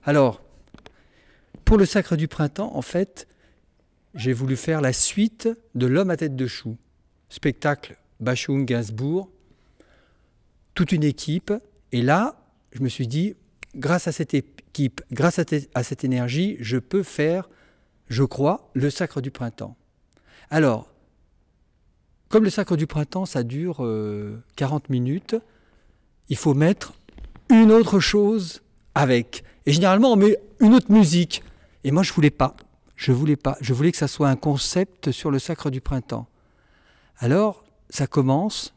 Alors, pour le Sacre du Printemps, en fait, j'ai voulu faire la suite de L'Homme à tête de chou. Spectacle Bachung, Gainsbourg, toute une équipe. Et là, je me suis dit, grâce à cette équipe, grâce à cette énergie, je peux faire, je crois, le Sacre du Printemps. Alors, comme le Sacre du Printemps, ça dure 40 minutes, il faut mettre une autre chose avec. Et généralement, on met une autre musique. Et moi, je voulais pas. Je voulais que ça soit un concept sur le Sacre du Printemps. Alors, ça commence.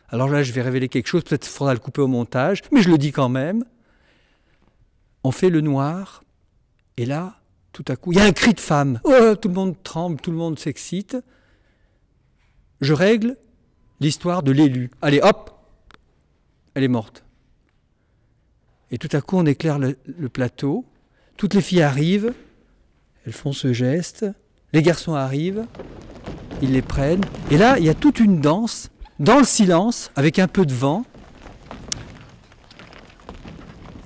Alors là, je vais révéler quelque chose. Peut-être qu'il faudra le couper au montage. Mais je le dis quand même. On fait le noir. Et là, tout à coup, il y a un cri de femme. Oh, tout le monde tremble, tout le monde s'excite. Je règle l'histoire de l'élu. Allez, hop, elle est morte. Et tout à coup, on éclaire le plateau. Toutes les filles arrivent. Elles font ce geste. Les garçons arrivent. Ils les prennent. Et là, il y a toute une danse, dans le silence, avec un peu de vent,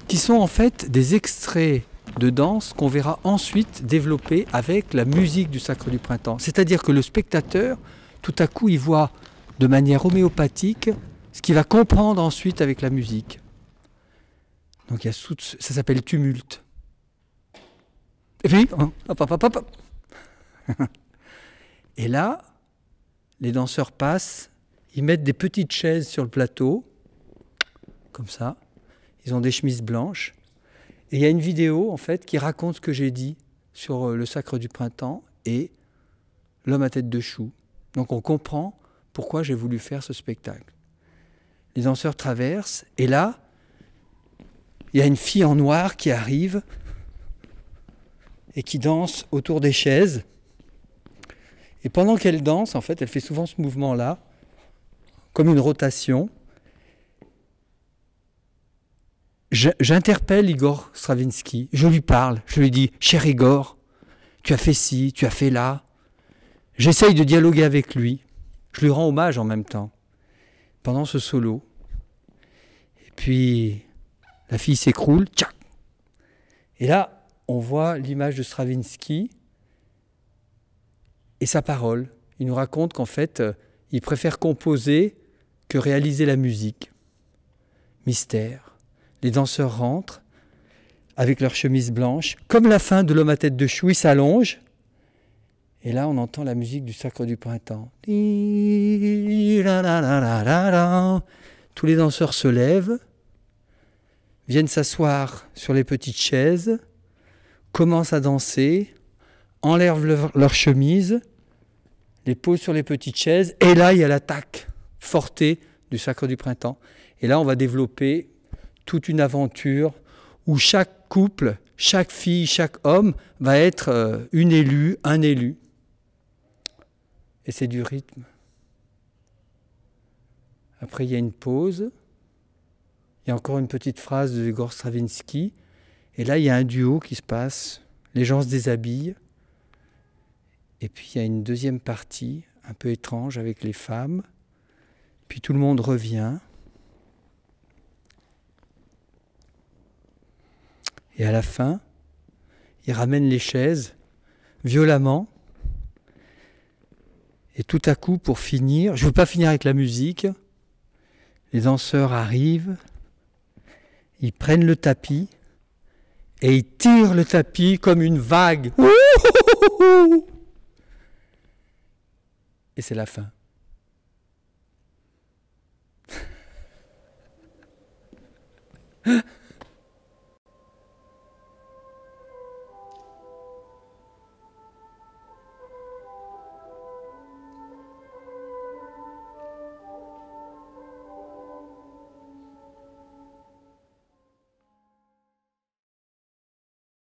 qui sont en fait des extraits de danse qu'on verra ensuite développer avec la musique du Sacre du Printemps. C'est-à-dire que le spectateur, tout à coup, il voit de manière homéopathique ce qu'il va comprendre ensuite avec la musique. Donc il y a ça s'appelle tumulte. Et puis, hop, hop, hop, hop. Et là, les danseurs passent, ils mettent des petites chaises sur le plateau, comme ça. Ils ont des chemises blanches. Et il y a une vidéo, en fait, qui raconte ce que j'ai dit sur le Sacre du Printemps et L'Homme à tête de chou. Donc on comprend pourquoi j'ai voulu faire ce spectacle. Les danseurs traversent, et là, il y a une fille en noir qui arrive et qui danse autour des chaises. Et pendant qu'elle danse, en fait, elle fait souvent ce mouvement-là, comme une rotation. J'interpelle Igor Stravinsky, je lui parle, je lui dis « Cher Igor, tu as fait ci, tu as fait là ». J'essaye de dialoguer avec lui, je lui rends hommage en même temps, pendant ce solo. Et puis, la fille s'écroule, tchac. Et là, on voit l'image de Stravinsky et sa parole. Il nous raconte qu'en fait, il préfère composer que réaliser la musique. Mystère. Les danseurs rentrent avec leur chemise blanche, comme la fin de L'Homme à tête de chou, ils s'allongent. Et là, on entend la musique du Sacre du Printemps. Tous les danseurs se lèvent, viennent s'asseoir sur les petites chaises, commencent à danser, enlèvent leur chemise, les posent sur les petites chaises, et là, il y a l'attaque fortée du Sacre du Printemps. Et là, on va développer toute une aventure où chaque couple, chaque fille, chaque homme va être une élue, un élu. Et c'est du rythme. Après, il y a une pause. Il y a encore une petite phrase de Igor Stravinsky. Et là, il y a un duo qui se passe. Les gens se déshabillent. Et puis, il y a une deuxième partie, un peu étrange, avec les femmes. Puis tout le monde revient. Et à la fin, il ramène les chaises violemment. Et tout à coup, pour finir, je ne veux pas finir avec la musique, les danseurs arrivent, ils prennent le tapis et ils tirent le tapis comme une vague. Et c'est la fin.